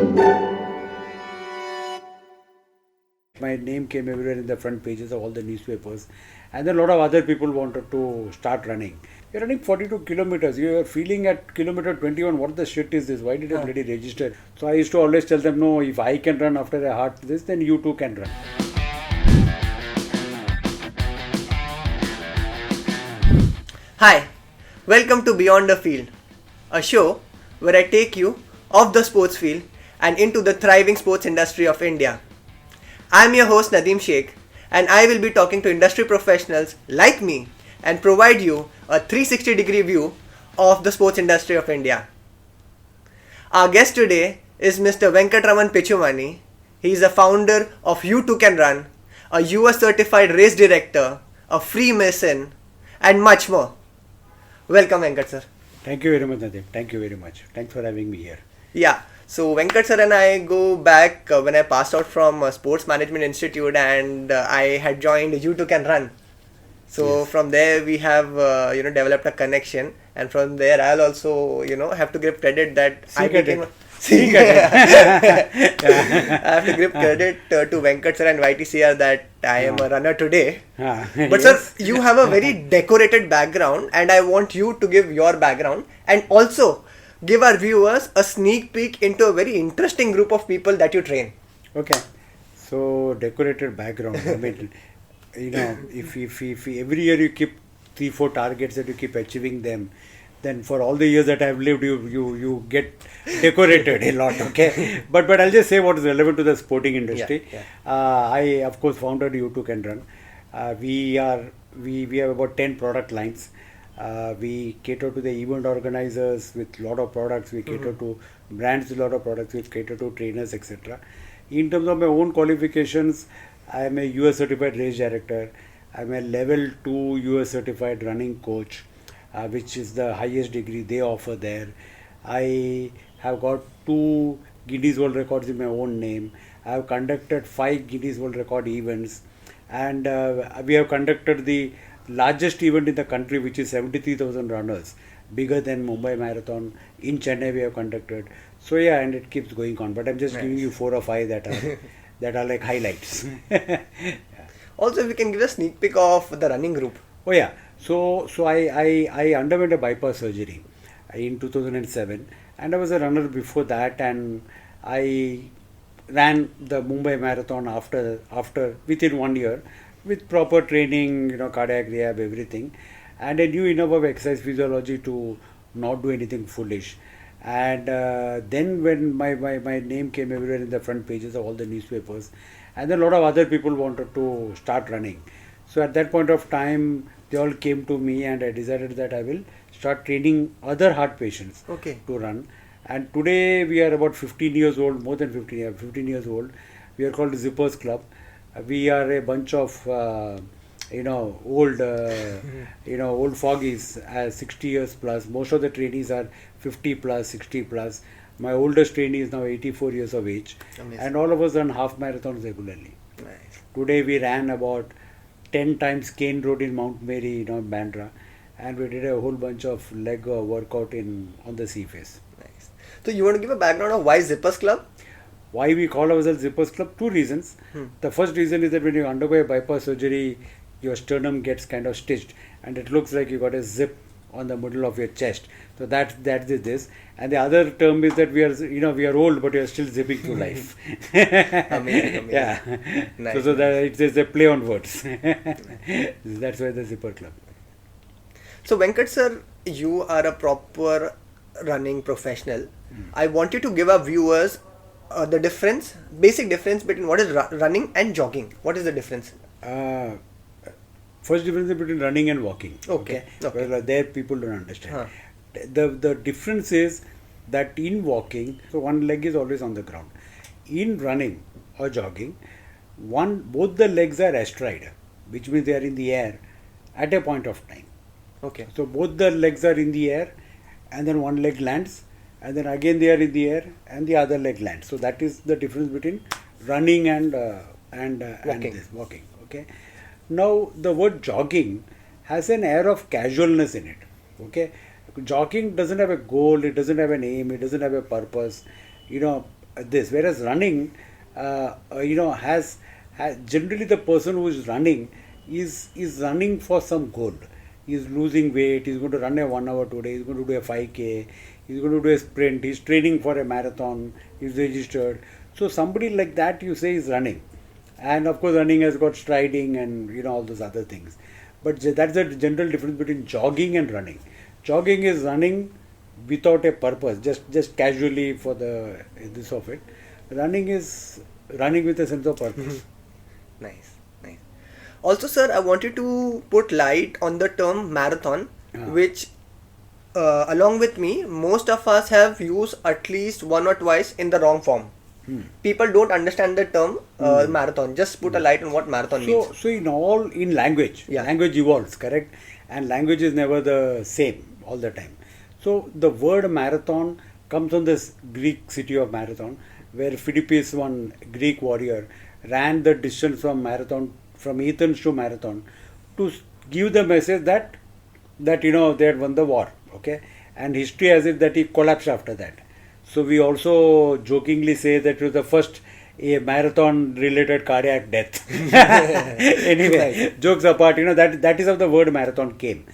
My name came everywhere in the front pages of all the newspapers, and then a lot of other people wanted to start running. You're running 42 kilometers. You're feeling at kilometer 21, what the shit is this? Why did I bloody register? So I used to always tell them, no, if I can run after a heart this, then you too can run. Hi, welcome to Beyond the Field, a show where I take you off the sports field and into the thriving sports industry of India. I'm your host Nadeem Sheikh, and I will be talking to industry professionals like me and provide you a 360-degree view of the sports industry of India. Our guest today is Mr. Venkatraman Pichumani. He is the founder of YouTooCanRun, a US certified race director, a Freemason, and much more. Welcome, Venkat sir. Thank you very much, Nadeem. Thank you very much. Thanks for having me here. Yeah, so Venkat sir and I go back when I passed out from Sports Management Institute, and I had joined YouTooCanRun. So Yes. from there we have developed a connection, and from there I'll also have to give credit that I became. I have to give credit to Venkat sir and YTCR that I am a runner today. But sir, you have a very decorated background, and I want you to give your background and also give our viewers a sneak peek into a very interesting group of people that you train. Okay, so decorated background. I mean, if every year you keep 3-4 targets that you keep achieving them, then for all the years that I've lived, you get decorated a lot. Okay, but I'll just say what is relevant to the sporting industry. I of course founded YouTooCanRun. We have about 10 product lines. We cater to the event organizers with a lot of products. We cater to brands with a lot of products. We cater to trainers, etc. In terms of my own qualifications, I am a US certified race director. I am a level 2 US certified running coach, which is the highest degree they offer there. I have got 2 Guinness World Records in my own name. I have conducted 5 Guinness World Record events, and we have conducted the largest event in the country, which is 73,000 runners, bigger than Mumbai Marathon. In Chennai we have conducted. So yeah, and it keeps going on. But I'm just giving you 4 or 5 that are like highlights. Also, if you can give a sneak peek of the running group. Oh yeah. So I underwent a bypass surgery in 2007, and I was a runner before that, and I ran the Mumbai Marathon after within 1 year with proper training, cardiac rehab, everything, and I knew enough of exercise physiology to not do anything foolish. And then when my name came everywhere in the front pages of all the newspapers, and then a lot of other people wanted to start running. So at that point of time, they all came to me, and I decided that I will start training other heart patients to run. And today we are about 15 years old, more than 15 years old. We are called the Zippers Club. We are a bunch of old foggies, 60 years plus. Most of the trainees are 50 plus, 60 plus. My oldest trainee is now 84 years of age. Amazing. And all of us run half marathons regularly. Nice. Today we ran about 10 times Kane Road in Mount Mary, Bandra, and we did a whole bunch of leg workout on the sea face. Nice. So you want to give a background of why Zippers Club? Why we call ourselves Zippers Club? 2 reasons. The first reason is that when you undergo a bypass surgery, your sternum gets kind of stitched, and it looks like you got a zip on the middle of your chest. So that is this. And the other term is that we are old, but we are still zipping through life. Amazing. Yeah. Nice. So that it's a play on words. That's why the Zipper Club. So Venkat sir, you are a proper running professional. I want you to give our viewers the basic difference between what is running and jogging. What is the difference? First difference is between running and walking. Okay. Well, there people don't understand. The difference is that in walking, so one leg is always on the ground. In running or jogging, both the legs are astride, which means they are in the air at a point of time. Okay. So both the legs are in the air, and then one leg lands, and then again they are in the air, and the other leg lands. So that is the difference between running and walking. Okay. Now the word jogging has an air of casualness in it. Okay. Jogging doesn't have a goal, it doesn't have an aim, it doesn't have a purpose. this. Whereas running, has generally the person who is running is running for some goal. He's losing weight. He's going to run a 1 hour today. He's going to do a 5K. He's going to do a sprint. He's training for a marathon. He's registered. So somebody like that you say is running. And of course running has got striding and all those other things. But that's the general difference between jogging and running. Jogging is running without a purpose, just casually for the this of it. Running is running with a sense of purpose. Nice. Also, sir, I wanted to put light on the term marathon, which, along with me, most of us have used at least one or twice in the wrong form. People don't understand the term marathon. Just put a light on what marathon means. So in language, language evolves, correct? And language is never the same all the time. So the word marathon comes from this Greek city of Marathon, where Philippus, one Greek warrior, ran the distance from Athens to Marathon to give the message that they had won the war. Okay, and history has it that he collapsed after that. So we also jokingly say that it was the first marathon related cardiac death. Anyway, jokes apart, that is how the word marathon came.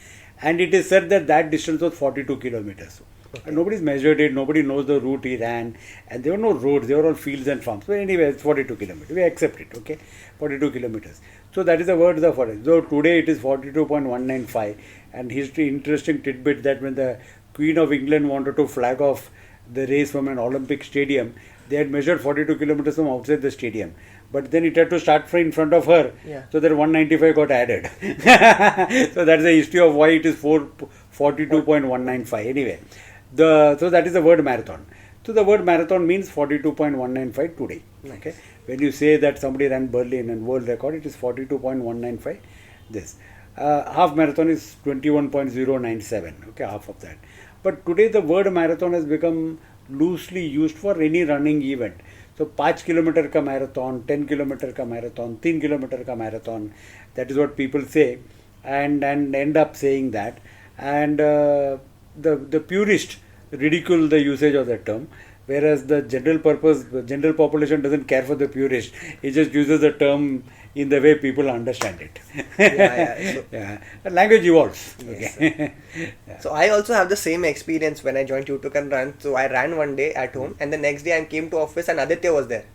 And it is said that distance was 42 kilometers. Okay. Nobody's measured it, nobody knows the route he ran, and there were no roads, they were all fields and farms. But anyway, it's 42 kilometers. We accept it, okay? 42 kilometers. So that is the word for it. So today it is 42.195. And history, interesting tidbit that when the Queen of England wanted to flag off the race from an Olympic stadium, they had measured 42 kilometers from outside the stadium. But then it had to start in front of her, so that 195 got added. So that's the history of why it is 42.195. Anyway, so that is the word marathon. So the word marathon means 42.195 today. Okay, when you say that somebody ran Berlin and world record, it is 42.195. This half marathon is 21.097. Okay, half of that. But today the word marathon has become loosely used for any running event. So 5 kilometer ka marathon, 10 kilometer ka marathon, 3 kilometer ka marathon. That is what people say, and end up saying that. And the purist ridicule the usage of that term, whereas the general population doesn't care for the purist. It just uses the term in the way people understand it. Language evolves. Yes, Okay. So I also have the same experience when I joined YouTooCanRun. So I ran one day at home, and the next day I came to office and Aditya was there.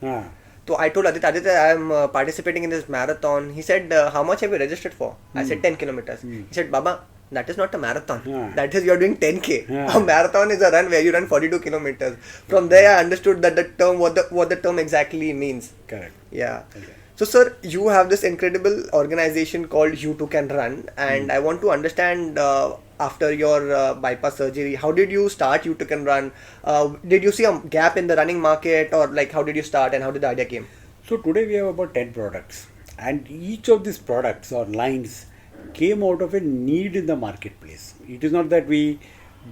So I told Aditya, I am participating in this marathon. He said, how much have you registered for? I said 10 kilometers. He said, Baba, that is not a marathon. That is, you are doing 10K. A marathon is a run where you run 42 kilometers. From there I understood that the term, what the term exactly means. Correct. Yeah. Okay. So sir, you have this incredible organization called YouTooCanRun, and I want to understand after your bypass surgery, how did you start YouTooCanRun? Did you see a gap in the running market, or like how did you start and how did the idea came? So today we have about 10 products, and each of these products or lines came out of a need in the marketplace. It is not that we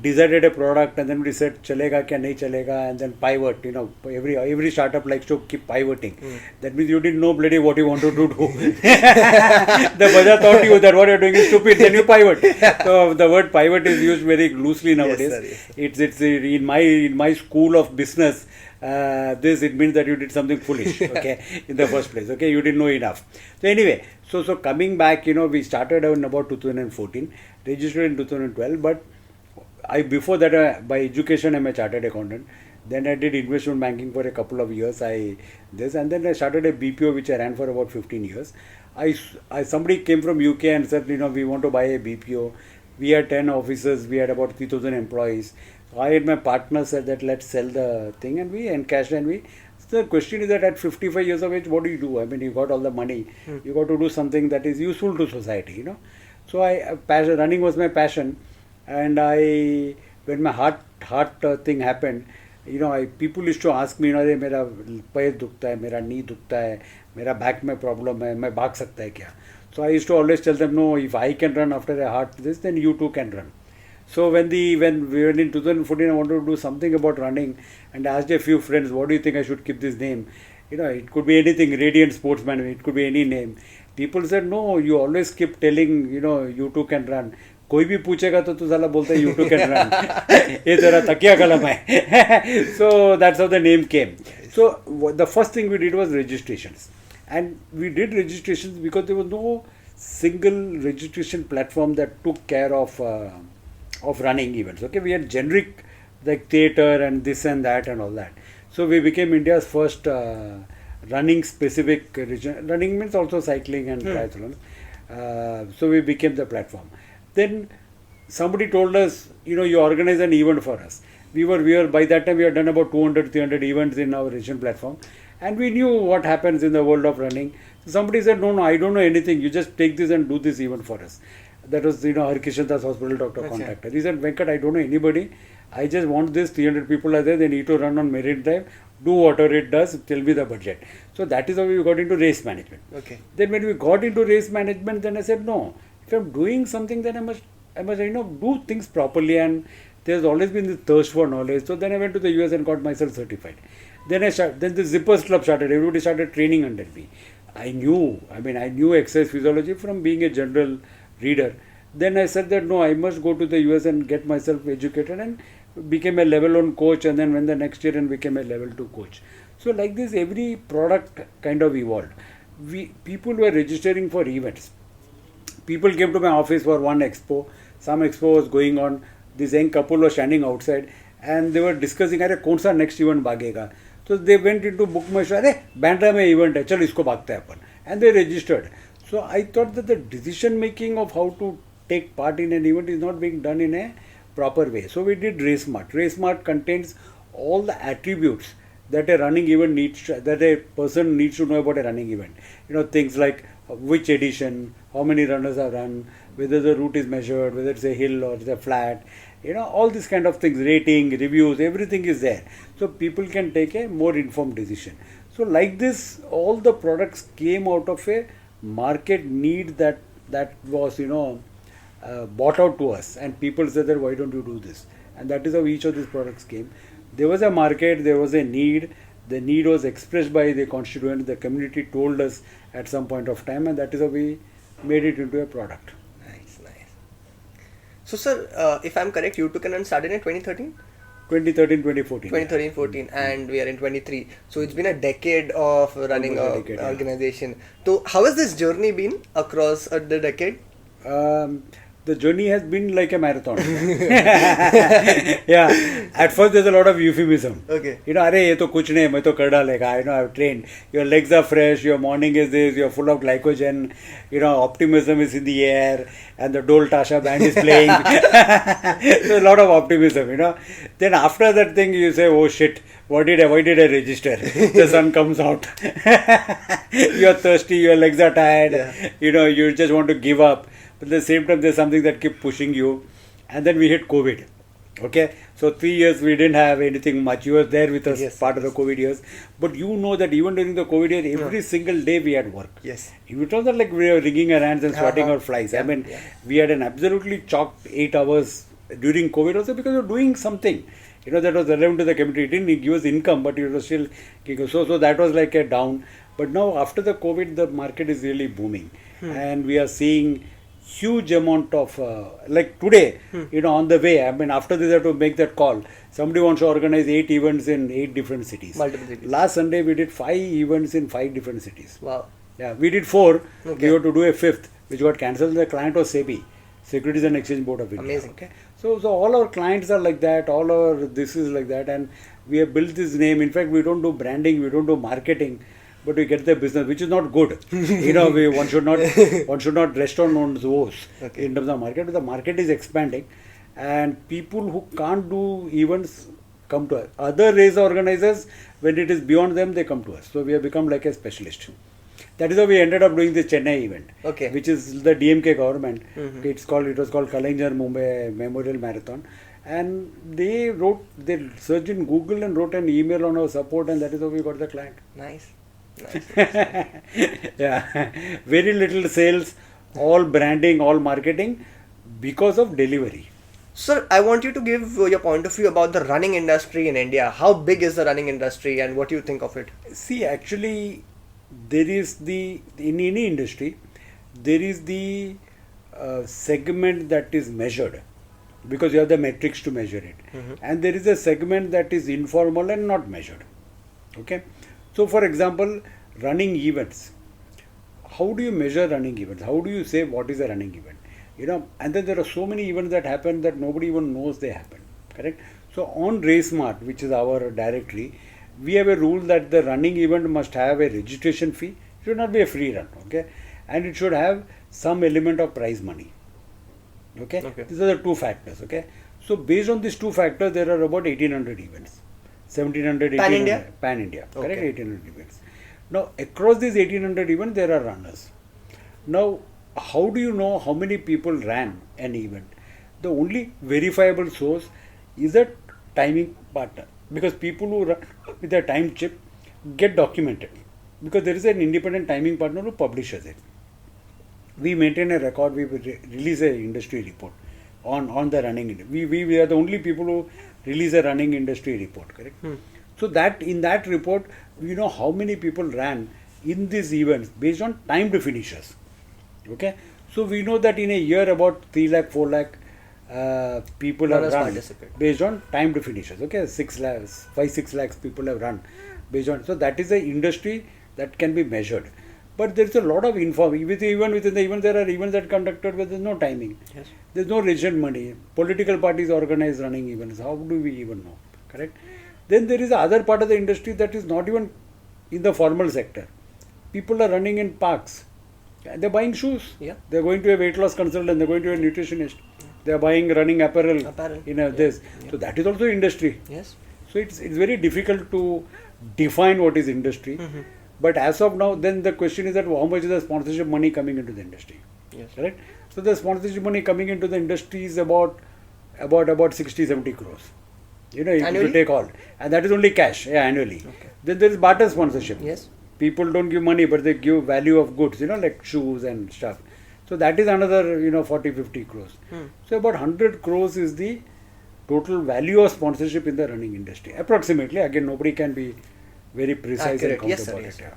decided a product and then we said chalega kya nahi chalega and then pivot. Every startup likes to keep pivoting. That means you didn't know bloody what you wanted to do. The bazaar taught you that what you're doing is stupid, then you pivot. So the word pivot is used very loosely nowadays. Yes, sir. It's in my school of business. It means that you did something foolish, okay, in the first place, okay, you didn't know enough. So anyway, so coming back, we started in about 2014, registered in 2012, but before that, by education, I'm a chartered accountant. Then I did investment banking for a couple of years. And then I started a BPO which I ran for about 15 years. Somebody came from UK and said, we want to buy a BPO. We had 10 offices, we had about 3,000 employees. So I and my partner said that let's sell the thing, and we encashed, and so the question is that at 55 years of age, what do you do? I mean, you got all the money, you got to do something that is useful to society, So running was my passion, and when my heart thing happened, people used to ask me, मेरा पैर दुखता है, मेरा knee दुखता है, मेरा back में problem है, मैं भाग सकता है क्या? So I used to always tell them, no, if I can run after a heart this, then you too can run. So when in 2014 I wanted to do something about running, and I asked a few friends, what do you think I should keep this name? It could be anything, Radiant Sportsman, it could be any name. People said, no, you always keep telling, you too can run. कोई भी पूछेगा तो तू साला बोलता है YouTube can run. ये तेरा तकिया कलम है. So that's how the name came. So the first thing we did was registrations, and we did registrations because there was no single registration platform that took care of running events. Okay, we had generic like theatre and this and that and all that. So we became India's first running specific region. Running means also cycling and triathlon. So we became the platform. Then somebody told us, you organize an event for us. We were by that time we had done about 200, 300 events in our region platform, and we knew what happens in the world of running. So somebody said, no, I don't know anything. You just take this and do this event for us. That was, Harkishan Das Hospital doctor contacted. He said, Venkat, I don't know anybody. I just want this. 300 people are there. They need to run on Marine Drive. Do whatever it does. Tell me the budget. So that is how we got into race management. Okay. Then when we got into race management, then I said, no. If I'm doing something, then I must do things properly. And there's always been this thirst for knowledge. So then I went to the US and got myself certified. Then the Zippers Club started. Everybody started training under me. I knew exercise physiology from being a general reader. Then I said that no, I must go to the US and get myself educated, and became a level 1 coach, and then went the next year and became a level 2 coach. So like this, every product kind of evolved. People were registering for events. People came to my office for one expo. Some expo was going on. This young couple was standing outside and they were discussing, अरे कौन सा next event भागेगा. So they went into book my show, अरे बैंड्रा में event है, चल इसको भागते हैं अपन. And they registered. So I thought that the decision making of how to take part in an event is not being done in a proper way. So we did RaceMart. RaceMart contains all the attributes that a running event that a person needs to know about a running event. Things like which edition, how many runners have run, whether the route is measured, whether it's a hill or it's a flat, all these kind of things, rating, reviews, everything is there. So people can take a more informed decision. So like this, all the products came out of a market need that was, bought out to us, and people said that why don't you do this, and that is how each of these products came. There was a market, there was a need, the need was expressed by the constituents, the community told us at some point of time, and that is how we made it into a product. Nice. So sir, if I'm correct, YouTooCanRun started in 2013? 2013-2014. 2013-14 and we are in 23. So it's been a decade of running an organization. So how has this journey been across the decade? The journey has been like a marathon. Yeah. At first there's a lot of euphemism. Okay. अरे ये तो कुछ नहीं, मैं तो कर डालेगा. I've trained. Your legs are fresh. Your morning is this. You're full of glycogen. Optimism is in the air, and the Dol Tasha band is playing. So a lot of optimism. Then after that thing, you say, oh shit, why did I register? The sun comes out. You're thirsty. Your legs are tired. Yeah. You just want to give up. But at the same time, there's something that keeps pushing you. And then we hit COVID. Okay, so 3 years we didn't have anything much. You were there with us, part of the COVID years. But you know that even during the COVID year, every single day we had work. Yes. It was not like we were wringing our hands and swatting our flies. Yeah. We had an absolutely chalked 8 hours during COVID also because we were doing something. That was relevant to the community. It didn't give us income, but it was still... So that was like a down. But now after the COVID, the market is really booming. And we are seeing huge amount of like today, on the way, after this I have to make that call. Somebody wants to organize 8 events in 8 different cities. Multiple cities. Last Sunday we did 5 events in 5 different cities. Wow. Yeah, we did 4. Okay. We had to do a 5th, which got cancelled. The client was SEBI, Securities and Exchange Board of India. Amazing. Okay. So all our clients are like that. All our this is like that, and we have built this name. In fact, we don't do branding, we don't do marketing, but we get the business, which is not good. One should not rest on one's woes in terms of market. The market is expanding, and people who can't do events come to us. Other race organizers, when it is beyond them, they come to us. So we have become like a specialist. That is how we ended up doing the Chennai event, which is the DMK government. It was called Kalaignar Mumbai Memorial Marathon. And they searched in Google and wrote an email on our support, and that is how we got the client. Nice. Yeah, very little sales, all branding, all marketing, because of delivery. Sir, I want you to give your point of view about the running industry in India. How big is the running industry and what do you think of it? See, actually, there is in any industry, there is the segment that is measured, because you have the metrics to measure it, and there is a segment that is informal and not measured. Okay, so for example, running events. How do you measure running events? How do you say what is a running event? And then there are so many events that happen that nobody even knows they happen. Correct? So on RaceMart, which is our directory, we have a rule that the running event must have a registration fee. It should not be a free run. Okay, and it should have some element of prize money. Okay? These are the two factors. Okay, so based on these two factors, there are about 1800 events, 1700 Pan India. Pan India. Correct? 1800 events. Now across these 1800 events, there are runners. Now, how do you know how many people ran an event? The only verifiable source is a timing partner, because people who run with a time chip get documented, because there is an independent timing partner who publishes it. We maintain a record, we release an industry report on the running industry. We are the only people who release a running industry report, correct? So that in that report, we know how many people ran in these events based on timed finishers. Okay, so we know that in a year about 3 lakh, 4 lakh people have run based on timed finishers. Okay, 6 lakhs, 5-6 lakhs people have run based on. So that is the industry that can be measured. But there is a lot of info. Even within the event, there are events that conducted where there is no timing. Yes. There is no registered money. Political parties organize running events. How do we even know? Correct? Then there is the other part of the industry that is not even in the formal sector. People are running in parks. They are buying shoes. Yeah. They are going to a weight loss consultant. They are going to a nutritionist. They are buying running apparel. This. So that is also industry. Yes. So it's very difficult to define what is industry. But as of now, then the question is that how much is the sponsorship money coming into the industry? Yes. Correct? So the sponsorship money coming into the industry is about 60-70 crores. If you take all. And that is only cash, annually. Okay. Then there is barter sponsorship. Yes. People don't give money, but they give value of goods, like shoes and stuff. So that is another, 40-50 crores. So about 100 crores is the total value of sponsorship in the running industry. Approximately. Again, nobody can be very precise and count about it. Yeah.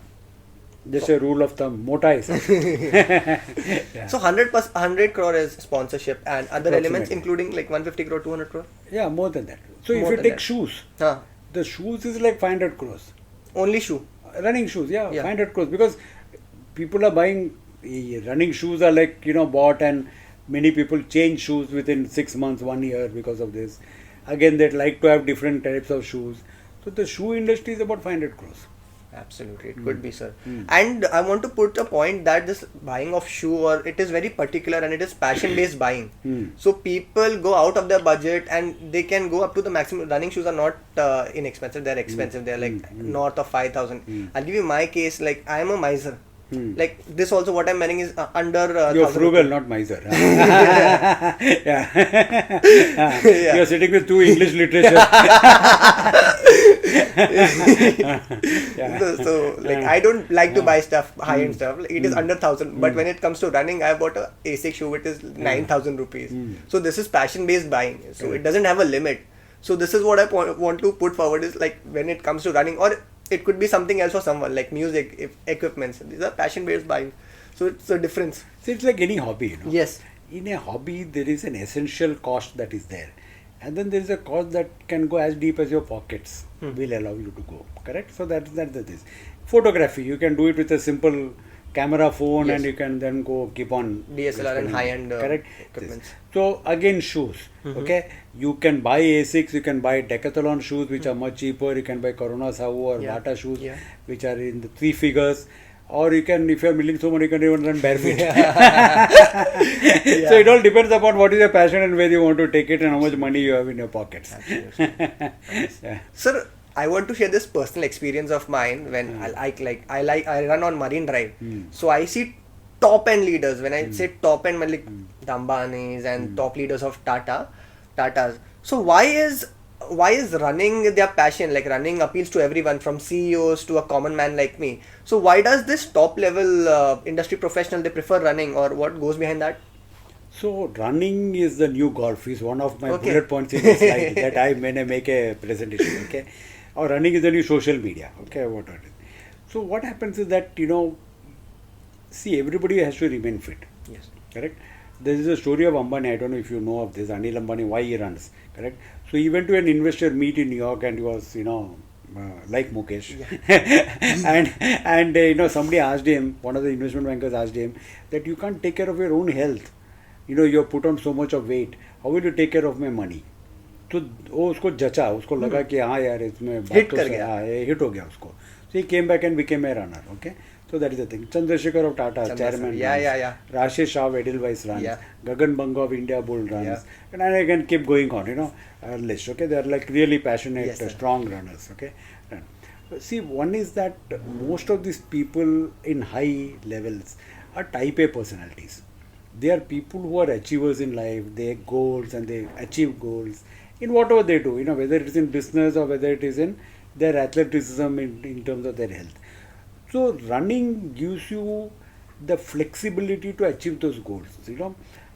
Just a rule of thumb. Mota is. Yeah. So 100 crore is sponsorship and other elements including like 150 crore, 200 crore? Yeah, more than that. So if you take shoes, the shoes is like 500 crores. Only shoe? Running shoes, 500 crores. Because people are buying, running shoes are like, bought, and many people change shoes within 6 months, 1 year because of this. Again, they'd like to have different types of shoes. So the shoe industry is about 500 crores. Absolutely, it could be, sir. And I want to put a point that this buying of shoe, or it is very particular and it is passion-based buying. So people go out of their budget and they can go up to the maximum. Running shoes are not inexpensive; they are expensive. They are like north of 5,000. I'll give you my case. Like I am a miser. Like this also, what I'm wearing is under. You're frugal, not miser. You're sitting with 2 English literature. So like I don't like to buy stuff, high-end stuff. It is under 1,000. But when it comes to running, I bought a ASIC shoe. It is 9,000 rupees. So this is passion-based buying. So it doesn't have a limit. So this is what I want to put forward is like when it comes to running, or it could be something else for someone like music, equipments. These are passion-based buying. So it's a difference. So it's like any hobby, Yes. In a hobby, there is an essential cost that is there. And then there is a cost that can go as deep as your pockets will allow you to go. Correct? So that's this. Photography, you can do it with a simple camera phone, and you can then go keep on DSLR and high-end correct equipments. So again, shoes. Okay, you can buy Asics, you can buy Decathlon shoes, which are much cheaper. You can buy Corona Sahu or Bata shoes, which are in the 3 figures. Or you can, if you are milling so much, you can even run barefoot. So it all depends upon what is your passion and where you want to take it and how much money you have in your pockets. Sir, I want to share this personal experience of mine when I run on Marine Drive. So I see top end leaders. When I say top end, like Dambanis and top leaders of Tatas. So why is running their passion? Like running appeals to everyone from CEOs to a common man like me. So why does this top level industry professional, they prefer running, or what goes behind that? So running is the new golf is one of my bullet points in the slide that I may make a presentation. Okay, or running is the new social media. Okay, what it is. So what happens is that see, everybody has to remain fit. Yes. Correct. There is a story of Ambani. I don't know if you know of this. Anil Ambani, why he runs, correct? So he went to an investor meet in New York, and he was, like Mukesh, and somebody asked him, one of the investment bankers asked him that you can't take care of your own health. You put on so much of weight. How will you take care of my money? तो वो उसको जचा, उसको लगा कि हाँ यार इसमें hit कर गया, हाँ हिट हो गया उसको. So he came back and became a runner. Okay, so that is the thing. Chandrasekhar of Tata, chairman, yeah. Rashesh Shah of Edelweiss runs. Yeah. Gagan Banga of India Bull runs. Yeah. And I can keep going on. List. Okay, they are like really passionate, Yes, strong runners. Okay, run. See, one is that most of these people in high levels are type A personalities. They are people who are achievers in life. They have goals and they achieve goals in whatever they do. Whether it is in business or whether it is in their athleticism in terms of their health. So running gives you the flexibility to achieve those goals.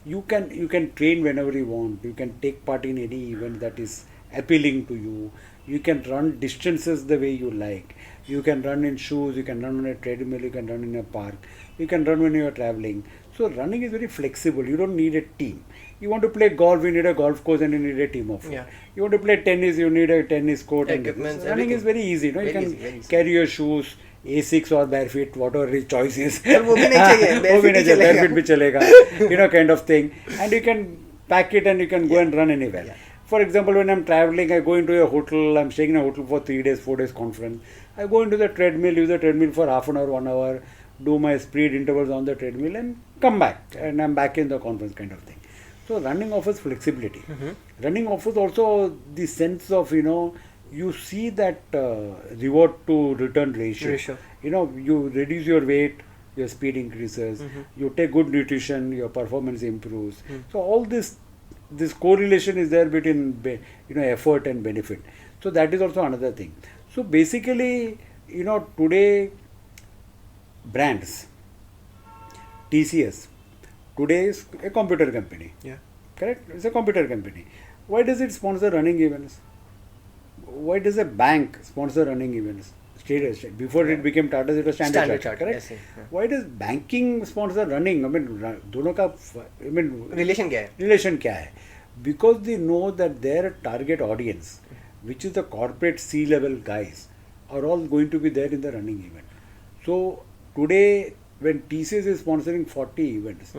You can train whenever you want. You can take part in any event that is appealing to you. You can run distances the way you like. You can run in shoes. You can run on a treadmill. You can run in a park. You can run when you are traveling. So running is very flexible. You don't need a team. You want to play golf, you need a golf course and you need a team of four. Yeah. You want to play tennis, you need a tennis court. Equipments, And running is very easy. You can very easy. carry your shoes, A6 or barefoot, whatever his choice is. वो भी नहीं चाहिए, barefoot भी चलेगा. Kind of thing. And you can pack it and you can go and run anywhere. Yeah. For example, when I'm traveling, I go into a hotel, I'm staying in a hotel for 3 days, 4 days conference. I go into the treadmill, use the treadmill for half an hour, 1 hour, do my speed intervals on the treadmill and come back. And I'm back in the conference kind of thing. So running offers flexibility. Running offers also the sense of, you see that reward to return ratio. You reduce your weight, your speed increases, you take good nutrition, your performance improves. So all this correlation is there between effort and benefit. So that is also another thing. So basically, today brands, TCS, today is a computer company. Yeah. Correct? It's a computer company. Why does it sponsor running events? Why does a bank sponsor running events? Before it became Tata, it was Standard Chartered, correct? Yes, yeah. Why does banking sponsor running? दोनों का relation क्या है? Relation क्या है? Because they know that their target audience, which is the corporate C-level guys, are all going to be there in the running event. So today, when TCS is sponsoring 40 events,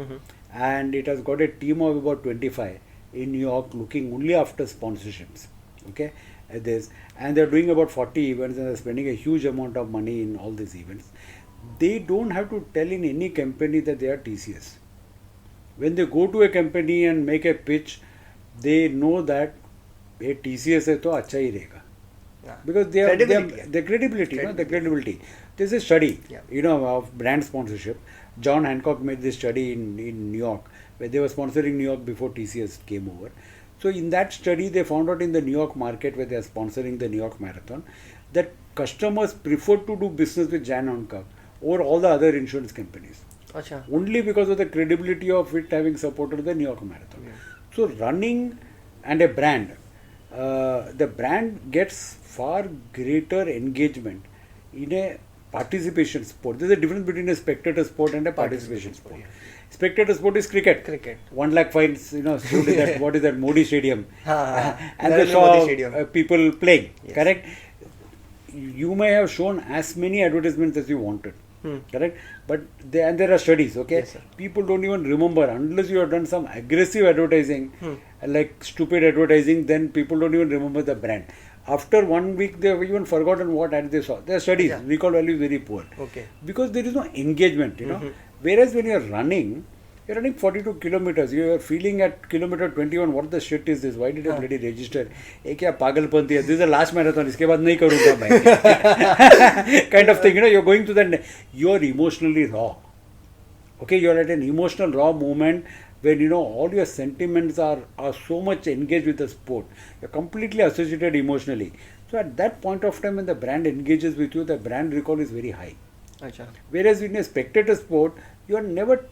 and it has got a team of about 25 in New York looking only after sponsorships, okay, and they're doing about 40 events and they're spending a huge amount of money in all these events. They don't have to tell in any company that they are TCS. When they go to a company and make a pitch, they know that a TCS है तो अच्छा ही रहेगा. Because they have the credibility. There's a study, of brand sponsorship. John Hancock made this study in New York, where they were sponsoring New York before TCS came over. So in that study, they found out in the New York market, where they are sponsoring the New York Marathon, that customers prefer to do business with Jan Hancock over all the other insurance companies. Achha. Only because of the credibility of it having supported the New York Marathon. Yeah. So running and a brand, the brand gets far greater engagement in a participation sport. There's a difference between a spectator sport and a participation sport. Yeah. Spectator sport is cricket. 1 lakh fines, that, what is that, Modi Stadium. And they saw people playing, yes. Correct? You may have shown as many advertisements as you wanted. Correct? But there are studies, okay? Yes, people don't even remember unless you have done some aggressive advertising, like stupid advertising, then people don't even remember the brand. After 1 week, they have even forgotten what ad they saw. Their studies, recall value is very poor. Okay. Because there is no engagement, Whereas when you are running 42 kilometers, you are feeling at kilometer 21, what the shit is this? Why did I bloody register? This is the last marathon, iske baad nahi karunga bhai. Kind of thing, you're going to that, you're emotionally raw. Okay, you're at an emotional raw moment when, all your sentiments are so much engaged with the sport. You're completely associated emotionally. So at that point of time when the brand engages with you, the brand recall is very high. Achha. Whereas in a spectator sport, you're never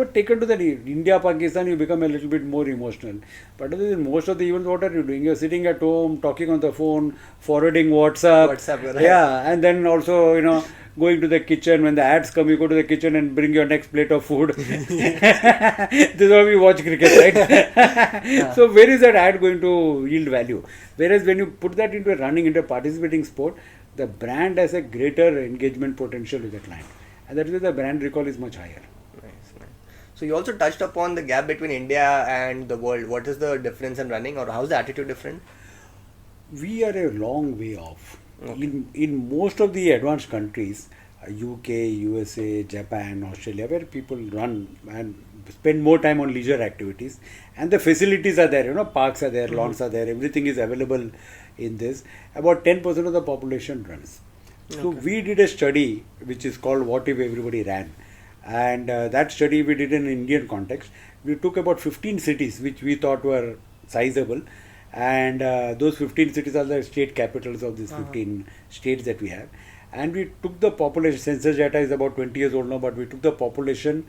taken to the India, Pakistan, you become a little bit more emotional. But in most of the events, what are you doing? You're sitting at home, talking on the phone, forwarding WhatsApp. Right. Yeah, and then also, going to the kitchen. When the ads come, you go to the kitchen and bring your next plate of food. This is how we watch cricket, right? So where is that ad going to yield value? Whereas when you put that into running, into a participating sport, the brand has a greater engagement potential with the client. And that is why the brand recall is much higher. Nice. So you also touched upon the gap between India and the world. What is the difference in running, or how is the attitude different? We are a long way off. Okay. In most of the advanced countries, UK, USA, Japan, Australia, where people run and spend more time on leisure activities, and the facilities are there, parks are there, lawns are there, everything is available in this. About 10% of the population runs. So we did a study which is called What If Everybody Ran, and that study we did in Indian context. We took about 15 cities which we thought were sizable, and those 15 cities are the state capitals of these 15 states that we have. And we took the population, census data is about 20 years old now, but we took the population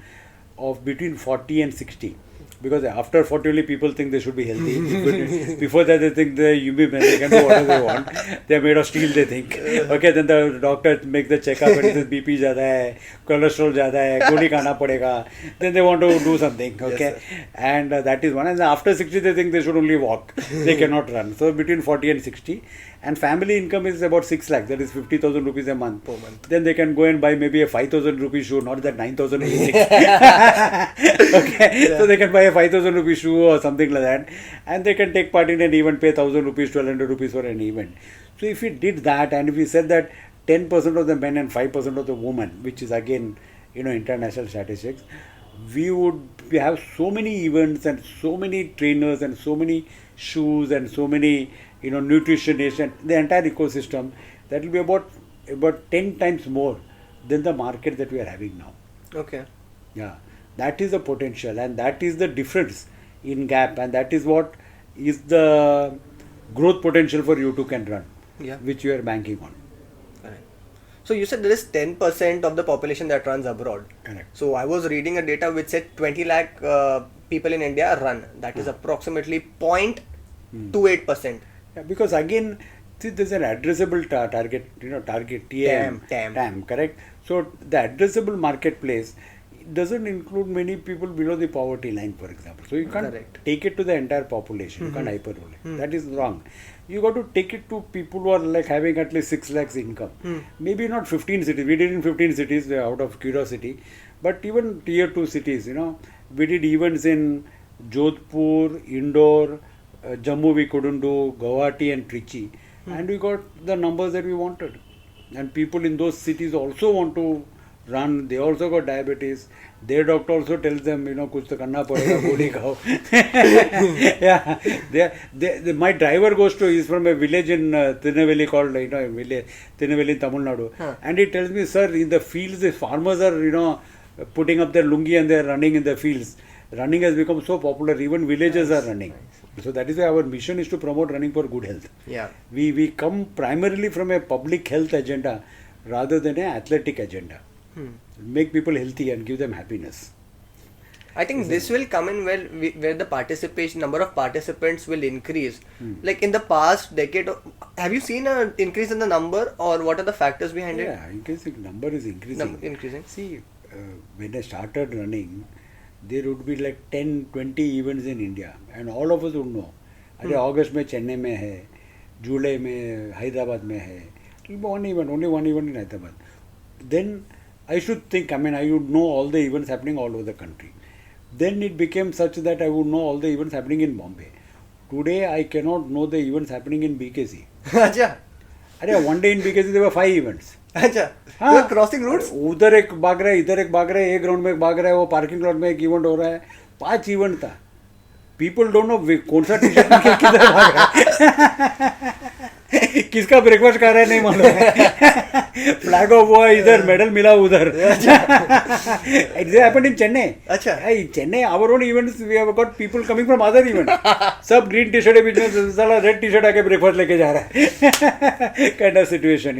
of between 40 and 60. Because after 40 only people think they should be healthy. Before that they think they can do whatever they want. They are made of steel, they think. Okay, then the doctor makes the checkup and says BP ज़्यादा है, cholesterol ज़्यादा है, गोली खाना पड़ेगा. Then they want to do something. Okay, yes, and that is one. And after 60 they think they should only walk. They cannot run. So between 40 and 60. And family income is about 6 lakhs, that is 50,000 rupees a month. Per month. Then they can go and buy maybe a 5,000 rupee shoe, not that 9,086. Okay, so they can buy a 5,000 rupee shoe or something like that, and they can take part in an event, pay 1,000 rupees, 1,200 rupees for an event. So if we did that, and if we said that 10% of the men and 5% of the women, which is again, international statistics, we have so many events and so many trainers and so many shoes and so many nutritionists and the entire ecosystem, that will be about 10 times more than the market that we are having now. Okay. Yeah, that is the potential, and that is the difference in gap, and that is what is the growth potential for YouTooCanRun, which you are banking on. Correct. So you said there is 10% of the population that runs abroad. Correct. So I was reading a data which said 20 lakh people in India run. That is approximately 0.28%. Yeah, because again, see, there's an addressable target, target TAM, correct? So the addressable marketplace doesn't include many people below the poverty line, for example. So you can't take it to the entire population. You can't hyperbole. That is wrong. You got to take it to people who are like having at least 6 lakhs income. Maybe not 15 cities. We did in 15 cities out of curiosity, but even tier 2 cities, we did events in Jodhpur, Indore, Jammu we couldn't do, Guwahati and Trichy, and we got the numbers that we wanted. And people in those cities also want to run. They also got diabetes. Their doctor also tells them, kuch to karna padega, goli khao. Yeah, my driver he's from a village in Tirunelveli called, Tirunelveli in Tamil Nadu, and he tells me, sir, in the fields the farmers are, putting up their lungi and they are running in the fields. Running has become so popular, even villages are running. So that is why our mission is to promote running for good health. Yeah. We come primarily from a public health agenda rather than an athletic agenda. Make people healthy and give them happiness. I think this will come in where the number of participants will increase. Like in the past decade, have you seen an increase in the number, or what are the factors behind it? Yeah, number is increasing. See, when I started running, there would be like 10, 20 events in India, and all of us would know. August mein Chennai mein hai, July mein Hyderabad mein hai. Only one event in Hyderabad. Then I should think, I would know all the events happening all over the country. Then it became such that I would know all the events happening in Bombay. Today I cannot know the events happening in BKC. Acha. One day in BKC there were 5 events. अच्छा, you are crossing routes? उधर एक भाग रहा है, इधर एक भाग रहा है, एक ग्राउंड में एक भाग रहा है, वो पार्किंग लॉट में एक इवेंट हो रहा है. 5 इवेंट था. पीपल डोंट नो कौन सा टी शर्ट किधर भाग रहा है, किसका ब्रेकफास्ट कर रहा है नहीं मालूम है. फ्लैग ऑफ हुआ इधर, मेडल मिला उधर. It happened in Chennai. अच्छा. In Chennai, our own events, we have got people coming from other events. सब ग्रीन टी शर्ट है बीच में, साला रेड टी शर्ट आके ब्रेकफास्ट लेके जा रहा है. Kind of situation,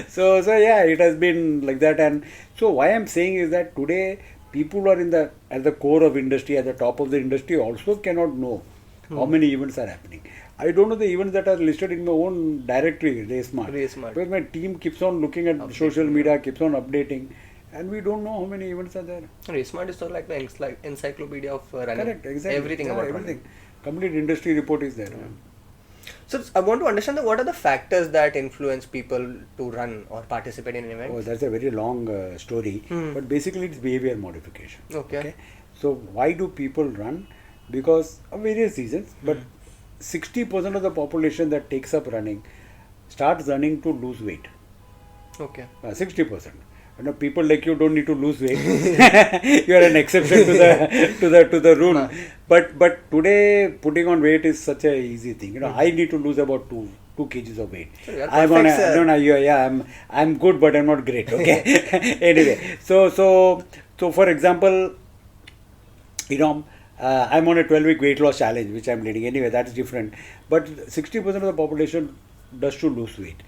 So yeah, it has been like that. And so why I'm saying is that today people who are at the core of industry, at the top of the industry, also cannot know how many events are happening. I don't know the events that are listed in my own directory, RaceSmart. RaceSmart. Because my team keeps on looking at social media, keeps on updating, and we don't know how many events are there. RaceSmart is sort of like the encyclopedia of running. Correct, exactly. Everything about running. Complete industry report is there. So I want to understand what are the factors that influence people to run or participate in an event? Oh, that's a very long story. But basically it's behavior modification. Okay. So why do people run? Because of various reasons. But 60% of the population that takes up running starts running to lose weight. Okay. 60%. You know, people like you don't need to lose weight. You are an exception to the rule. But today putting on weight is such a easy thing. You know, I need to lose about 2 kgs of weight. So I'm on I'm good, but I'm not great. Okay. Anyway, so for example, you know, I'm on a 12-week weight loss challenge, which I'm leading. Anyway, that's different. But 60% of the population does to lose weight.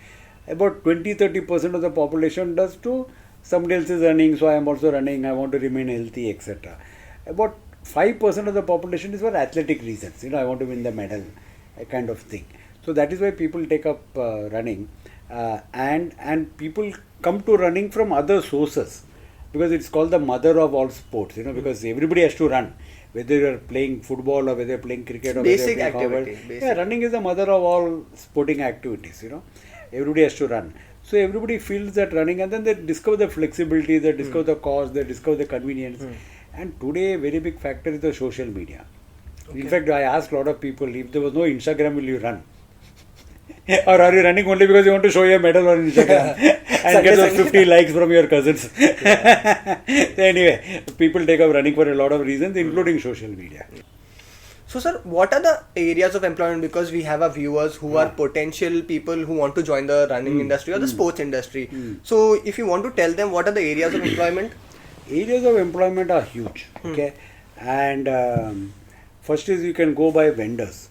About 20-30% of the population does to somebody else is running, so I am also running, I want to remain healthy, etc. About 5% of the population is for athletic reasons. You know, I want to win the medal, a kind of thing. So that is why people take up running, and people come to running from other sources, because it's called the mother of all sports. You know, because everybody has to run, whether you are playing football or whether you are playing cricket or basic whether you are playing activity. Yeah, running is the mother of all sporting activities. You know, everybody has to run. So everybody feels that running, and then they discover the flexibility, they discover the cost, they discover the convenience. And today a very big factor is the social media. Okay. In fact, I asked a lot of people, if there was no Instagram, will you run? Or are you running only because you want to show your medal on Instagram and get those 50 likes from your cousins? So anyway, people take up running for a lot of reasons, including social media. So sir, what are the areas of employment, because we have our viewers who are potential people who want to join the running industry or the sports industry. So if you want to tell them what are the areas of employment? Areas of employment are huge. Okay, and first is you can go by vendors.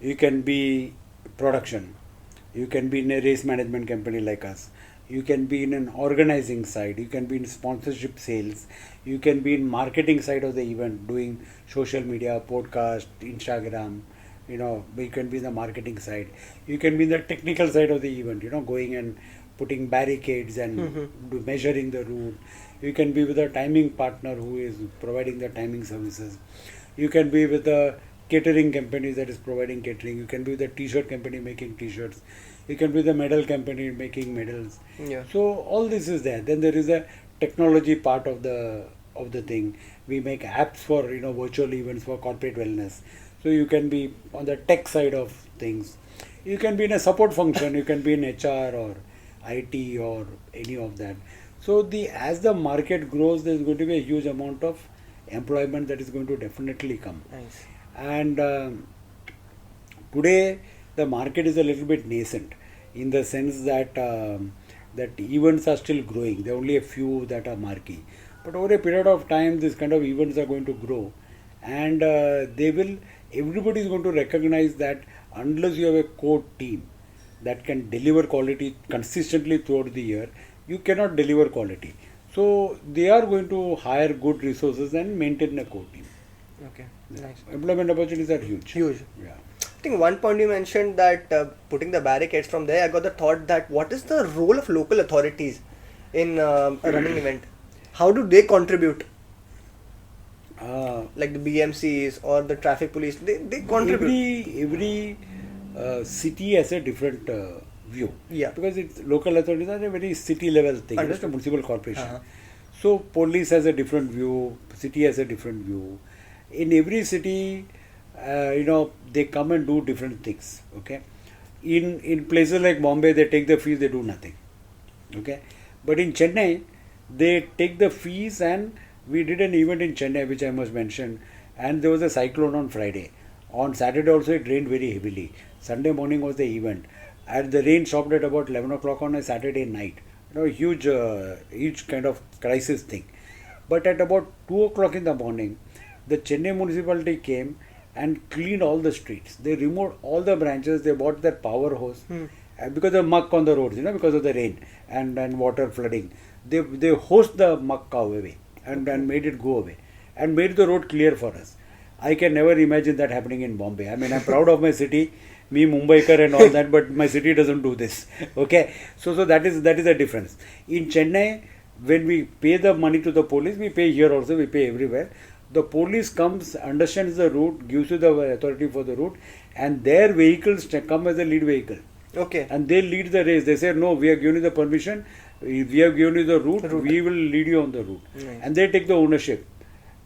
You can be production. You can be in a race management company like us. You can be in an organizing side. You can be in sponsorship sales. You can be in marketing side of the event, doing social media, podcast, Instagram. You know, you can be in the marketing side. You can be in the technical side of the event. You know, going and putting barricades and measuring the route. You can be with a timing partner who is providing the timing services. You can be with a catering company that is providing catering. You can be with a t-shirt company making t-shirts. You can be the medal company making medals. Yeah. So all this is there. Then there is a technology part of the thing. We make apps for virtual events for corporate wellness. So you can be on the tech side of things. You can be in a support function. You can be in HR or IT or any of that. So as the market grows, there is going to be a huge amount of employment that is going to definitely come. Nice. And today the market is a little bit nascent in the sense that that events are still growing. There are only a few that are marquee. But over a period of time, this kind of events are going to grow, and everybody is going to recognize that unless you have a core team that can deliver quality consistently throughout the year, you cannot deliver quality. So they are going to hire good resources and maintain a core team. Okay, nice. Employment opportunities are huge. Huge. Yeah. I think one point you mentioned that putting the barricades, from there I got the thought that what is the role of local authorities in a running event? How do they contribute? Like the BMCs or the traffic police, they contribute. Every city has a different view. Yeah. Because local authorities are a very city level thing. It's just a municipal corporation. So police has a different view, city has a different view. In every city, they come and do different things. Okay. In places like Mumbai, they take the fees, they do nothing. Okay. But in Chennai, they take the fees, and we did an event in Chennai, which I must mention, and there was a cyclone on Friday. On Saturday also it rained very heavily. Sunday morning was the event. And the rain stopped at about 11 o'clock on a Saturday night. Huge kind of crisis thing. But at about 2 o'clock in the morning, the Chennai municipality came and cleaned all the streets. They removed all the branches. They bought that power hose because of muck on the roads, because of the rain and water flooding. They hosed the muck away and made it go away and made the road clear for us. I can never imagine that happening in Bombay. I mean, I'm proud of my city. me Mumbaikar and all that, but my city doesn't do this. Okay, so that is the difference. In Chennai, when we pay the money to the police, we pay here also, we pay everywhere. The police comes, understands the route, gives you the authority for the route, and their vehicles come as a lead vehicle. Okay. And they lead the race. They say, no, we have given you the permission, we have given you the route, we will lead you on the route. Nice. And they take the ownership.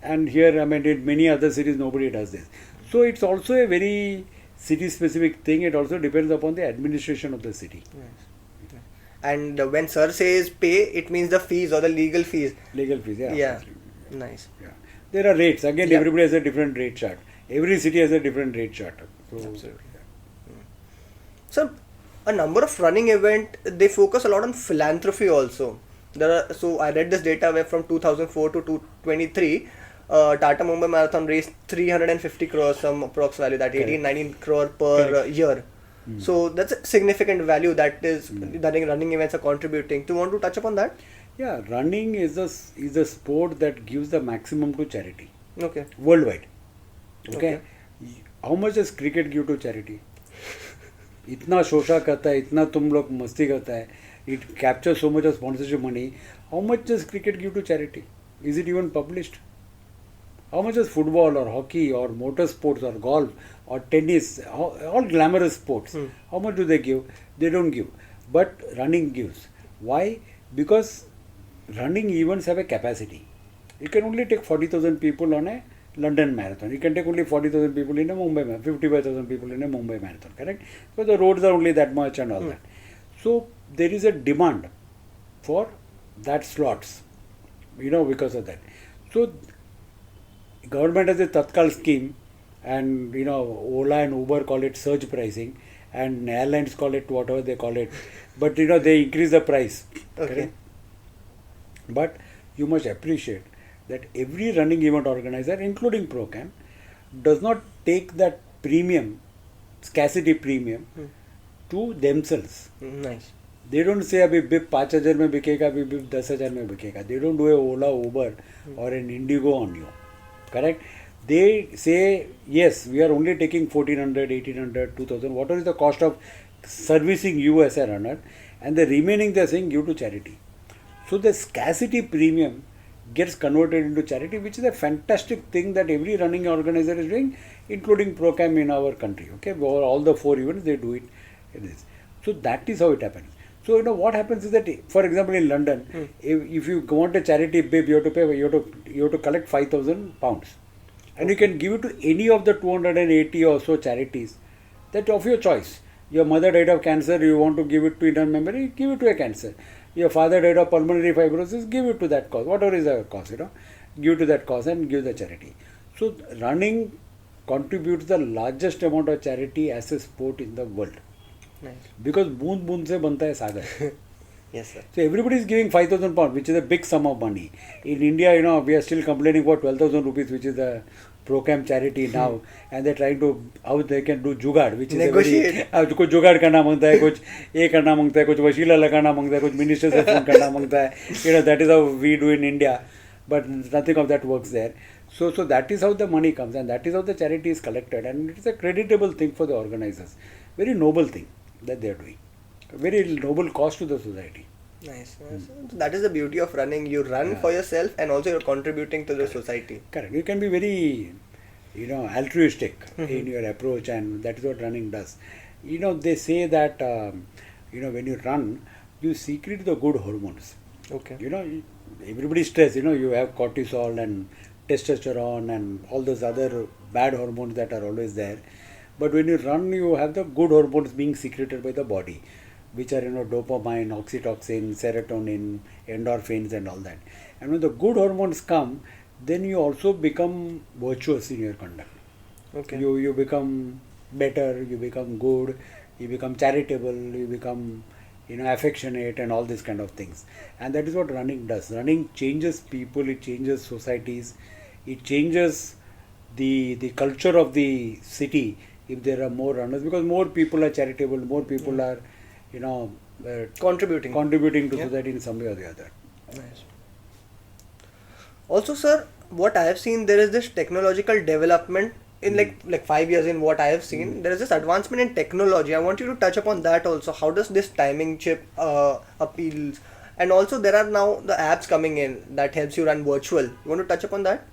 And here, I mean, in many other cities, nobody does this. So it's also a very city-specific thing. It also depends upon the administration of the city. Nice. And when sir says pay, it means the fees or the legal fees. Legal fees, yeah. Yeah. Absolutely. Nice. Yeah. There are rates. Again, Yeah. everybody has a different rate chart. Every city has a different rate chart. So, Absolutely. So, a number of running events, they focus a lot on philanthropy also. So I read this data where from 2004 to 2023, Tata Mumbai Marathon raised 350 crores, some approx value, that 18-19 crore per year. So that's a significant value that is that running events are contributing. Do you want to touch upon that? Yeah, running is a sport that gives the maximum to charity. Okay. Worldwide. Okay. How much does cricket give to charity? इतना शोषा करता है, इतना तुम लोग मस्ती करता है, it captures so much of sponsorship money. How much does cricket give to charity? Is it even published? How much does football or hockey or motor sports or golf or tennis, all glamorous sports, how much do they give? They don't give. But running gives. Why? Because running events have a capacity. You can only take 40,000 people on a London marathon. You can take only 40,000 people in a Mumbai marathon, 55,000 people in a Mumbai marathon, correct? So the roads are only that much and all that. So there is a demand for that slots, because of that. So government has a Tatkal scheme, and Ola and Uber call it surge pricing, and airlines call it whatever they call it. But they increase the price. Okay. Correct? But you must appreciate that every running event organizer, including ProCam, does not take that premium, scarcity premium, to themselves. Nice. They don't say अभी beep 5,000 में बिकेगा, अभी beep 10,000 में बिकेगा. They don't do a Ola, Uber or an Indigo on you. Correct? They say, yes, we are only taking 1,400, 1,800, 2,000. Whatever is the cost of servicing you as a runner, and the remaining they are saying give to charity. So the scarcity premium gets converted into charity, which is a fantastic thing that every running organizer is doing, including ProCam in our country. Okay, all the 4 events they do it. So that is how it happens. So what happens is that, for example, in London, if you want a charity bib, you have to collect £5,000, and you can give it to any of the 280 or so charities that of your choice. Your mother died of cancer, you want to give it to internal memory, give it to a cancer. Your father died of pulmonary fibrosis, give it to that cause. Whatever is the cause, give to that cause and give the charity. So running contributes the largest amount of charity as a sport in the world. Nice. Because boond boond se banta hai sagar. Yes, sir. So everybody is giving £5,000, which is a big sum of money. In India, we are still complaining for 12,000 rupees, which is the ProCam charity now, and they're trying to how they can do जुगाड़, which is negotiate. कुछ जुगाड़ करना मांगता है, कुछ ये करना मांगता है, कुछ वसीला लगाना मांगता है, कुछ मिनिस्टर से फोन करना मांगता है. That is how we do in India, but nothing of that works there. So that is how the money comes, and that is how the charity is collected, and it is a creditable thing for the organizers. Very noble thing that they are doing. A very noble cause to the society. Nice. So that is the beauty of running. You run for yourself, and also you're contributing to the society. Correct. You can be very, altruistic in your approach, and that is what running does. They say that, when you run, you secrete the good hormones. Okay. Everybody stressed, you have cortisol and testosterone and all those other bad hormones that are always there. But when you run, you have the good hormones being secreted by the body, which are, dopamine, oxytocin, serotonin, endorphins and all that. And when the good hormones come, then you also become virtuous in your conduct. Okay. You become better, you become good, you become charitable, you become, affectionate and all these kind of things. And that is what running does. Running changes people, it changes societies, it changes the culture of the city if there are more runners, because more people are charitable, more people are, Contributing to society in some way or the other. Nice. Also, sir, what I have seen, there is this technological development in like 5 years, in what I have seen, there is this advancement in technology. I want you to touch upon that also. How does this timing chip appeals? And also there are now the apps coming in that helps you run virtual. You want to touch upon that?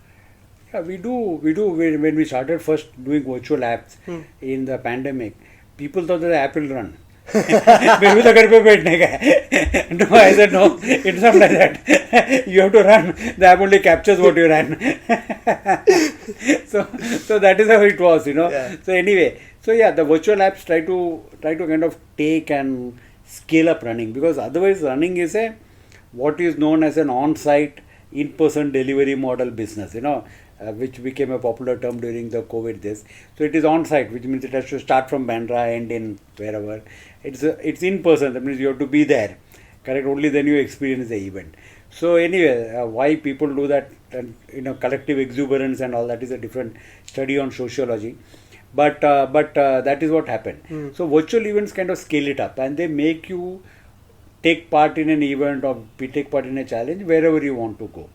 Yeah, we do. When we started first doing virtual apps in the pandemic, people thought that the app will run. मेरे भी तो घर पे बैठने का है. No, I said no. It's not like that. You have to run. The app only captures what you ran. So that is how it was, Yeah. So anyway, the virtual apps try to kind of take and scale up running, because otherwise running is what is known as an on-site, in-person delivery model business. Which became a popular term during the COVID days. So it is on-site, which means it has to start from Bandra, end in wherever. It's in person. That means you have to be there. Correct. Only then you experience the event. So anyway, why people do that, and collective exuberance and all that is a different study on sociology. But that is what happened. So virtual events kind of scale it up, and they make you take part in an event or take part in a challenge wherever you want to go.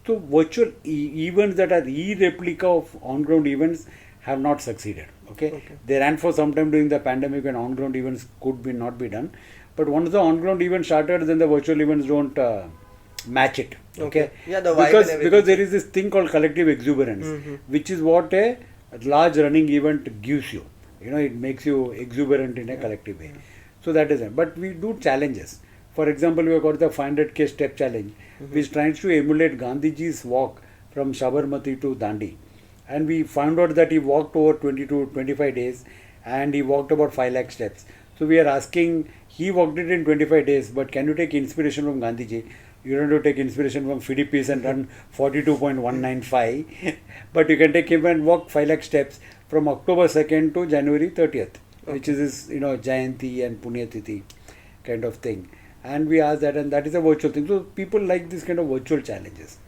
So virtual events that are e-replica of on-ground events have not succeeded. Okay? They ran for some time during the pandemic when on-ground events could not be done. But once the on-ground event started, then the virtual events don't match it. Okay? Yeah, the vibe because there is this thing called collective exuberance, which is what a large running event gives you. It makes you exuberant in a collective way. So that is it. But we do challenges. For example, we have got the 500k step challenge, which tries to emulate Gandhiji's walk from Sabarmati to Dandi. And we found out that he walked over 20 to 25 days and he walked about 5 lakh steps. So we are asking, he walked it in 25 days, but can you take inspiration from Gandhiji? You don't have to take inspiration from Philippines and run 42.195, but you can take him and walk 5 lakh steps from October 2nd to January 30th, which is his, Jayanti and Punyatithi kind of thing. And we asked that, and that is a virtual thing. So people like this kind of virtual challenges.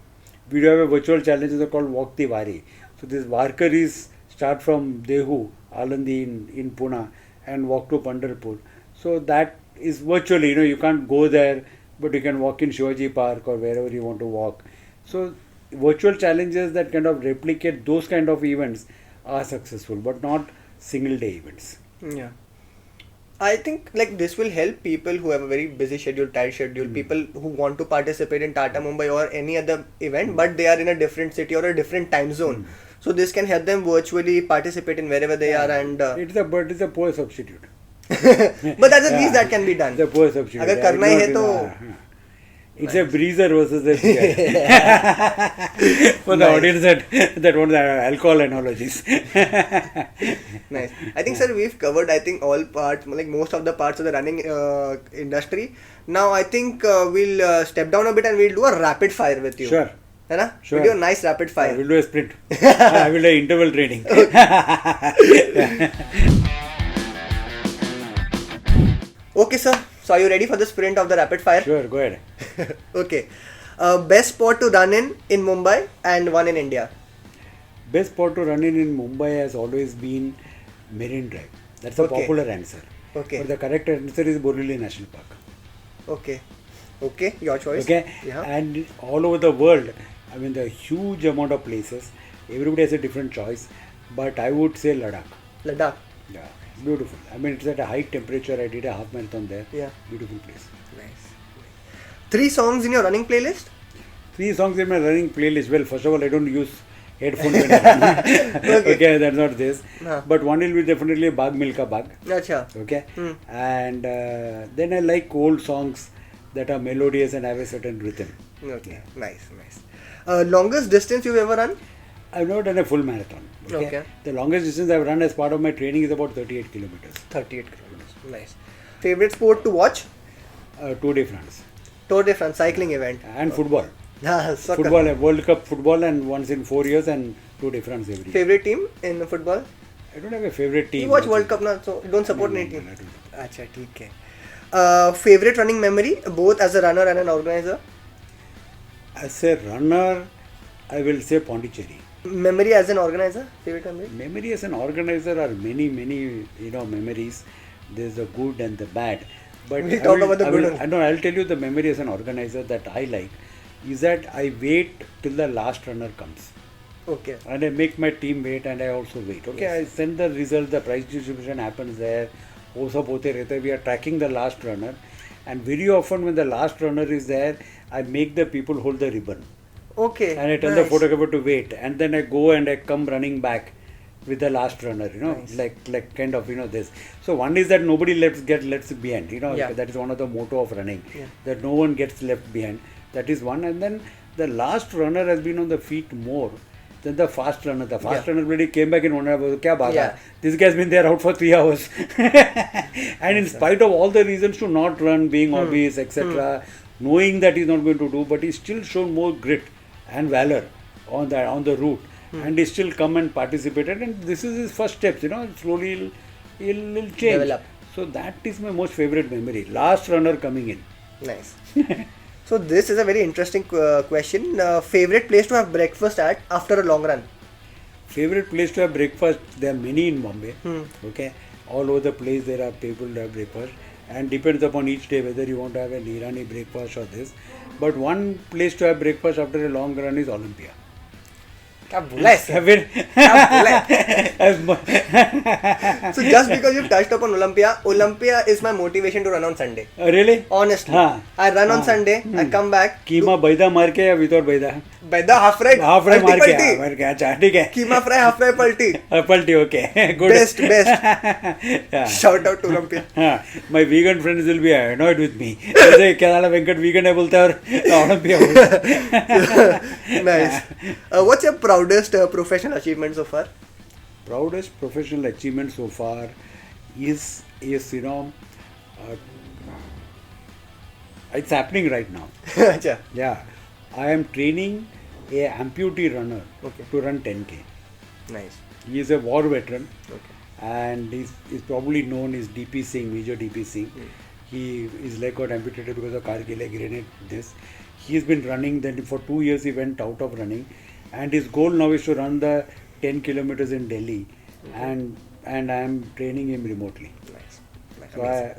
We do have a virtual challenges called Walk the Wari. So these Warkaris start from Dehu, Alandi in Pune, and walk to Pandharpur. So that is virtually, you can't go there, but you can walk in Shivaji Park or wherever you want to walk. So virtual challenges that kind of replicate those kind of events are successful, but not single day events. Yeah. I think this will help people who have a very busy schedule, tight schedule, people who want to participate in Tata Mumbai or any other event, but they are in a different city or a different time zone. So this can help them virtually participate in wherever they are, and it's a poor substitute. But that's at least that can be done. It's a poor substitute. अगर करना ही है तो it's a breezer versus a beer. For the audience that want the alcohol analogies. Nice. I think, sir, we've covered all parts, most of the parts of the running industry. Now I think we'll step down a bit and we'll do a rapid fire with you. Sure. Sure. We'll do a nice rapid fire. We'll do a sprint. I will do interval training. Okay, sir. So are you ready for the sprint of the rapid fire? Sure, go ahead. Okay. Best spot to run in Mumbai and one in India. Best spot to run in Mumbai has always been Marine Drive. That's a popular answer. Okay. But the correct answer is Borivali National Park. Okay, your choice. Okay. Yeah. And all over the world, the huge amount of places. Everybody has a different choice. But I would say Ladakh. Yeah. Beautiful. It's at a high temperature. I did a half marathon there. Yeah. Beautiful place. Nice. 3 songs in your running playlist? 3 songs in my running playlist. Well, first of all, I don't use headphones when I run. Okay, that's not this. But one will be definitely Baag Milka Baag. Achha. Okay. And then I like old songs that are melodious and have a certain rhythm. Okay. Nice. Longest distance you've ever run? I've never done a full marathon. Okay. The longest distance I've run as part of my training is about 38 kilometers. 38 kilometers. Nice. Favorite sport to watch? Tour de France. Tour de France, cycling event. And football. Soccer. Football, World Cup football, and once in 4 years, and Tour de France every year. Favorite team in football? I don't have a favorite team. You watch World Cup now, so you don't support any team? No. Achha, theek hai. Favorite running memory, both as a runner and an organizer? As a runner, I will say Pondicherry. Memory as an organizer? Favorite memory? Memory as an organizer are many memories. There's the good and the bad. But we'll talk about the good. I'll tell you the memory as an organizer that I like is that I wait till the last runner comes. Okay. And I make my team wait and I also wait. Okay, Yes. I send the result, the price distribution happens there. वो सब होते रहते हैं. We are tracking the last runner, and very often when the last runner is there, I make the people hold the ribbon. Okay. And I tell the photographer to wait, and then I go and I come running back with the last runner, Nice. like kind of this. So one is that nobody lets behind, Yeah. that is one of the motto of running, Yeah. that no one gets left behind. That is one, and then the last runner has been on the feet more than the fast runner. The fast runner really came back in 1 hour. Kya baat hai? Yeah. This guy's been there out for 3 hours, and in spite of all the reasons to not run, being obese, etc., knowing that he's not going to do, but he's still shown more grit and valor on the route, and he still come and participated, and this is his first steps. Slowly he'll change. Develop. So that is my most favorite memory. Last runner coming in. Nice. So this is a very interesting question. Favorite place to have breakfast at after a long run? Favorite place to have breakfast? There are many in Bombay. Okay, all over the place there are people to have breakfast, and depends upon each day whether you want to have an Irani breakfast or this. But one place to have breakfast after a long run is Olympia. क्या बोला है? So just because you touched upon Olympia is my motivation to run on Sunday. Really? Honestly, हाँ. I run on Sunday. I come back. कीमा बैदा मार के या without बैदा? Baida half fry. Half fry मार के अच्छा ठीक है. Keema fry, half fry palti. पलटी okay good. Best. Yeah. Shout out to Olympia. हाँ, my vegan friends will be annoyed with me. जैसे क्या नाला वेंकट vegan है बोलता है और ओलंपिया बोलता है. Nice. What's your proudest professional achievement so far? Proudest professional achievement so far is it's happening right now. अच्छा. Yeah, I am training a amputee runner Okay. to run 10K. Nice. He is a war veteran, Okay. and he's probably known as DP Singh, Major DP Singh. His leg got amputated because of Kargil grenade. He's been running. Then for 2 years he went out of running, and his goal now is to run the 10 kilometers in Delhi, and I am training him remotely. Nice.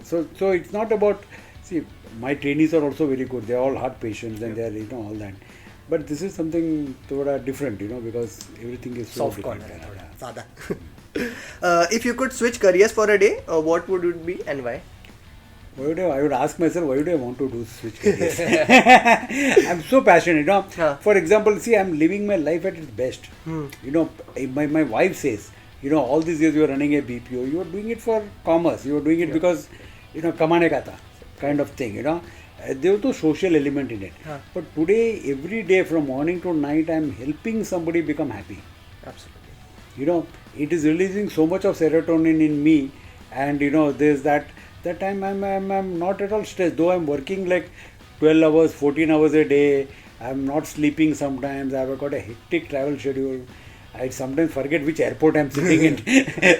So it's not about, see, my trainees are also very good. They are all heart patients and they are all that. But this is something different, because everything is so Soft corner. different. Sada. If you could switch careers for a day, what would it be and why? I would ask myself, why do I want to do switch careers? I'm so passionate, Yeah. For example, see, I'm living my life at its best. My wife says, all these years you are running a BPO, you are doing it for commerce, you are doing it because, kamane ka tha, kind of thing, There was no social element in it. Yeah. But today, every day from morning to night, I'm helping somebody become happy. Absolutely. It is releasing so much of serotonin in me, and there's that time I'm not at all stressed, though I'm working like 12 hours, 14 hours a day. I'm not sleeping sometimes. I've got a hectic travel schedule. I sometimes forget which airport I'm sitting in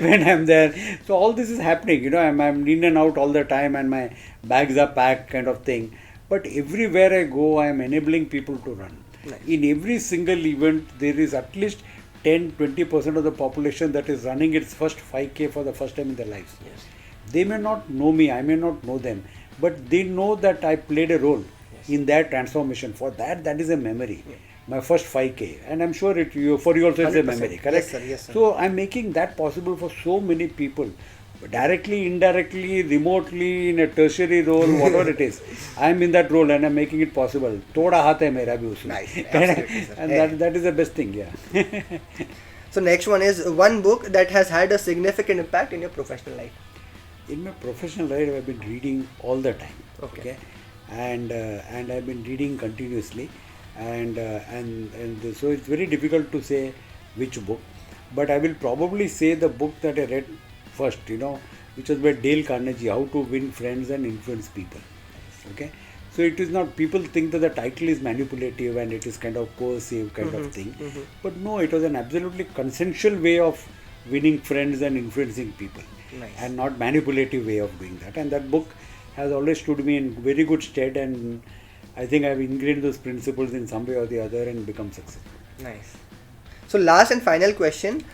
when I'm there. So all this is happening, I'm in and out all the time, and my bags are packed, kind of thing. But everywhere I go, I am enabling people to run. Nice. In every single event, there is at least 10-20% of the population that is running its first 5K for the first time in their lives. Yes. They may not know me, I may not know them, but they know that I played a role in their transformation. For that is a memory. Yeah. My first 5K, and I'm sure for you also it's a 100%. memory, correct? Yes, sir. So I'm making that possible for so many people, directly, indirectly, remotely, in a tertiary role, whatever it is. I'm in that role and I'm making it possible. Thoda haath hai mera bhi usme. Nice. Absolutely, sir. And that is the best thing, yeah. So next one is one book that has had a significant impact in your professional life. In my professional life, I've been reading all the time. Okay. And I've been reading continuously, and so it's very difficult to say which book, but I will probably say the book that I read first, which was by Dale Carnegie, How to Win Friends and Influence People. Okay. So it is not, people think that the title is manipulative and it is kind of coercive kind of thing, but no, it was an absolutely consensual way of winning friends and influencing people. Nice. And not manipulative way of doing that. And that book has always stood me in very good stead, and I think I've ingrained those principles in some way or the other and become successful. Nice. So last and final question,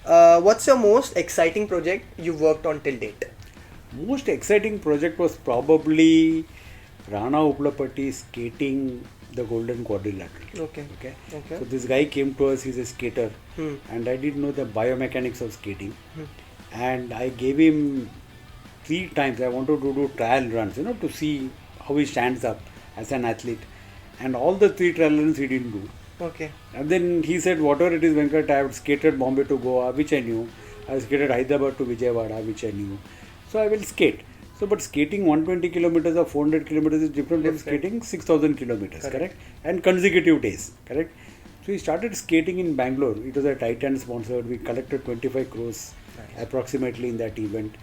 what's your most exciting project you've worked on till date? Most exciting project was probably Rana Uplapati skating the golden quadrilateral. Okay. Okay. Okay. So this guy came to us. He's a skater, Hmm. and I didn't know the biomechanics of skating, Hmm. and I gave him 3 times. I wanted to do trial runs, to see how he stands up as an athlete, and all the 3 trial runs he didn't do. Okay. And then he said, whatever it is, Venkat, I have skated Bombay to Goa, which I knew. I skated Hyderabad to Vijayawada, which I knew. So I will skate. So, but skating 120 kilometers or 400 kilometers is different from skating 6,000 kilometers, correct? And consecutive days, correct? So he started skating in Bangalore. It was a Titan sponsored. We collected 25 crores approximately in that event.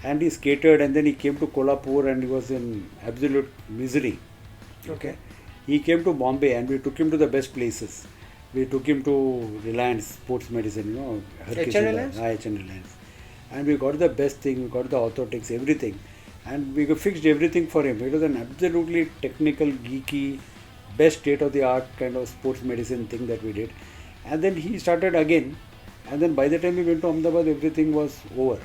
And he skated, and then he came to Kolhapur and he was in absolute misery. Okay. He came to Bombay and we took him to the best places. We took him to Reliance Sports Medicine, HN Reliance? HN Reliance. And we got the best thing, we got the orthotics, everything. And we fixed everything for him. It was an absolutely technical, geeky, best state-of-the-art kind of sports medicine thing that we did. And then he started again. And then by the time we went to Ahmedabad, everything was over.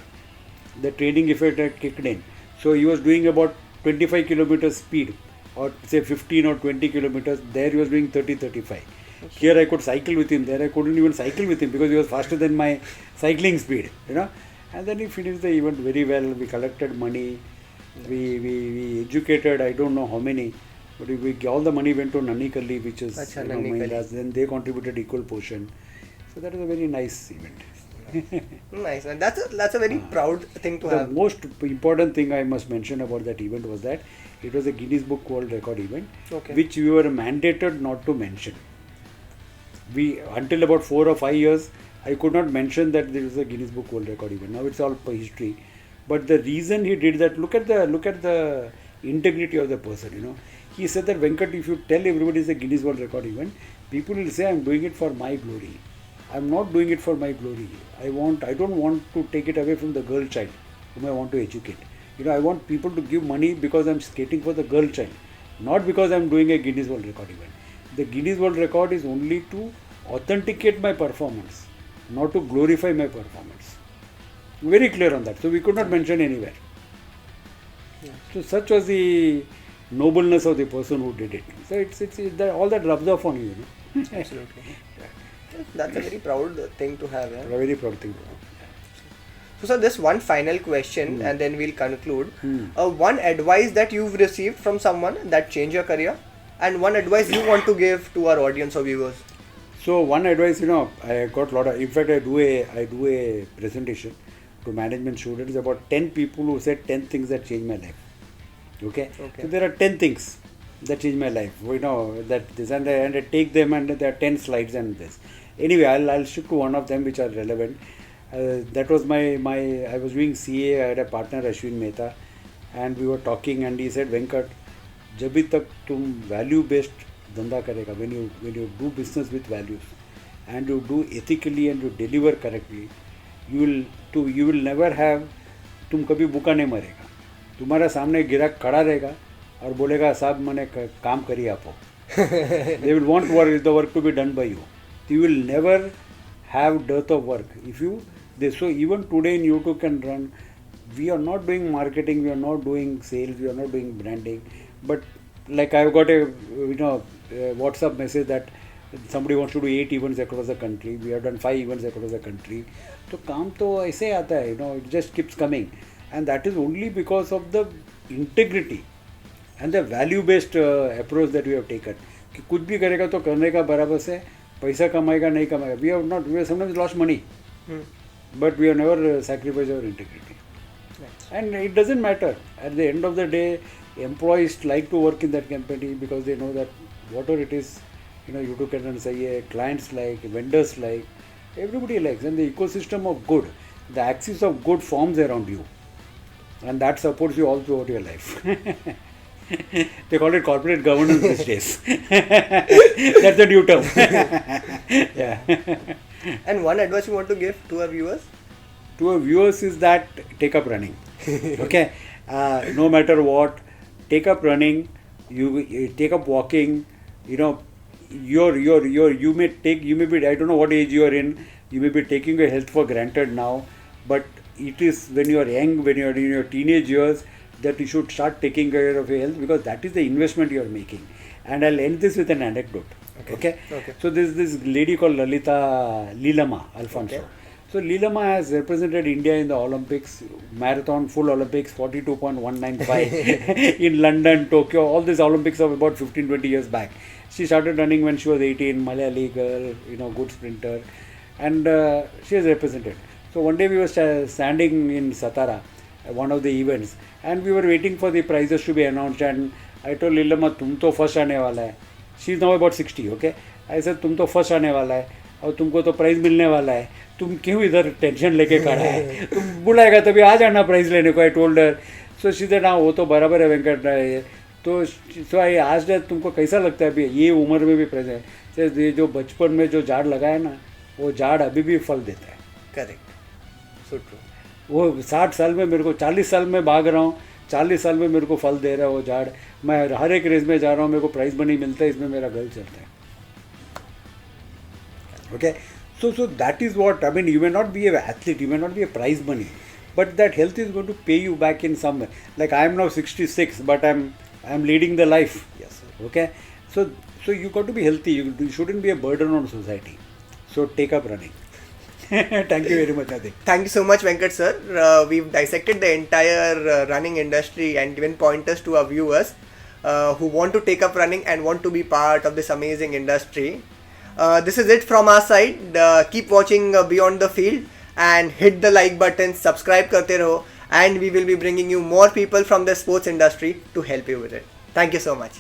The training effect had kicked in. So he was doing about 25 kilometers speed, or say 15 or 20 kilometers. There he was doing 30-35. Here I could cycle with him. There I couldn't even cycle with him because he was faster than my cycling speed. And then he finished the event very well. We collected money. We educated, I don't know how many, but all the money went to Nanikali, which is Mahindra's. Then they contributed equal portion. So that was a very nice event. Nice, and that's a very proud thing to have. The most important thing I must mention about that event was that it was a Guinness Book World Record event, which we were mandated not to mention. Until about 4 or 5 years, I could not mention that there is a Guinness Book World Record event. Now it's all history. But the reason he did that, look at the integrity of the person. He said that, Venkat, if you tell everybody it's a Guinness World Record event, people will say I'm doing it for my glory. I'm not doing it for my glory. I don't want to take it away from the girl child whom I want to educate. I want people to give money because I'm skating for the girl child, not because I'm doing a Guinness World Record event. The Guinness World Record is only to authenticate my performance, not to glorify my performance. Very clear on that. So we could not mention anywhere. So such was the nobleness of the person who did it. So it's all that rubs off on you. Absolutely. That's a very proud thing to have. A very proud thing to have. So sir, this one final question and then we'll conclude. One advice that you've received from someone that changed your career, and one advice you want to give to our audience or viewers. So one advice, I got a lot of, in fact I do a presentation to management students about 10 people who said 10 things that changed my life. Okay. So there are 10 things that changed my life. And I take them, and there are 10 slides and this. Anyway, I'll stick to one of them which are relevant. That was I was doing CA. I had a partner, Ashwin Mehta, and we were talking, and he said, Venkat, जब तक तुम value based धंधा करेगा, when you do business with values and you do ethically and you deliver correctly, you will never have, तुम कभी भूखा नहीं मरेगा. तुम्हारा सामने गिराक खड़ा रहेगा और बोलेगा साहब मैंने काम करी आपको. They will want the work to be done by you. You will never have dearth of work. So even today in YouTooCanRun, we are not doing marketing, we are not doing sales, we are not doing branding. But like I've got a WhatsApp message that somebody wants to do 8 events across the country. We have done 5 events across the country. So काम तो ऐसे आता है, it just keeps coming. And that is only because of the integrity and the value-based approach that we have taken. कि कुछ भी करेगा तो करने का बराबर से, पैसा कमाएगा नहीं कमाएगा. We have sometimes lost money, but we have never sacrificed our integrity. And it doesn't matter. At the end of the day, employees like to work in that company because they know that whatever it is, YouTooCanRun sahiye, clients like, vendors like, everybody likes, and the ecosystem of good, the axis of good forms around you, and that supports you all throughout your life. They call it corporate governance these days. That's a new term. Yeah. And one advice you want to give to our viewers? To our viewers is that take up running. Okay, no matter what, take up running. You take up walking. You may be, I don't know what age you are in. You may be taking your health for granted now, but it is when you are young, when you are in your teenage years, that you should start taking care of your health, because that is the investment you are making. And I'll end this with an anecdote. Okay. So there's this lady called Leelama Alfonso. Okay. So Leelama has represented India in the Olympics, marathon, full Olympics, 42.195 in London, Tokyo, all these Olympics of about 15-20 years back. She started running when she was 18, Malayali girl, good sprinter, and she has represented. So one day we were standing in Satara, one of the events, and we were waiting for the prizes to be announced, and I told Leelama, tum to first aane wala hai. She's now about 60, okay? I said, तुम तो first आने वाला है और तुमको तो price मिलने वाला है, तुम क्यों इधर टेंशन लेके खड़ा है, तुम बुलाएगा तभी आ जाना प्राइज़ लेने को. I told her. So she said हाँ वो तो बराबर है वेंकट. तो सो आई आज तुमको कैसा लगता है अभी ये उम्र में भी प्रेजेंट, ये जो बचपन में जो झाड़ लगाया ना वो झाड़ अभी भी फल देता है. Correct, so true. वो 60 साल में मेरे को 40 साल में भाग रहा हूँ, 40 साल में मेरे को फल दे रहा है वो झाड़. मैं हर एक रेस में जा रहा हूँ, मेरे को प्राइज़ मनी मिलता है, इसमें मेरा घर चलता है. Okay, so that is what I mean. You may not be an athlete, you may not be a prize money, but that health is going to pay you back in some way. Like I am now 66, but I'm leading the life. Yes, sir. Okay, so you got to be healthy. You shouldn't be a burden on society. So take up running. Thank you very much, Nadeem. Thank you so much, Venkat sir. We've dissected the entire running industry and given pointers to our viewers who want to take up running and want to be part of this amazing industry. This is it from our side. Keep watching Beyond the Field and hit the like button, subscribe karte raho, and we will be bringing you more people from the sports industry to help you with it. Thank you so much.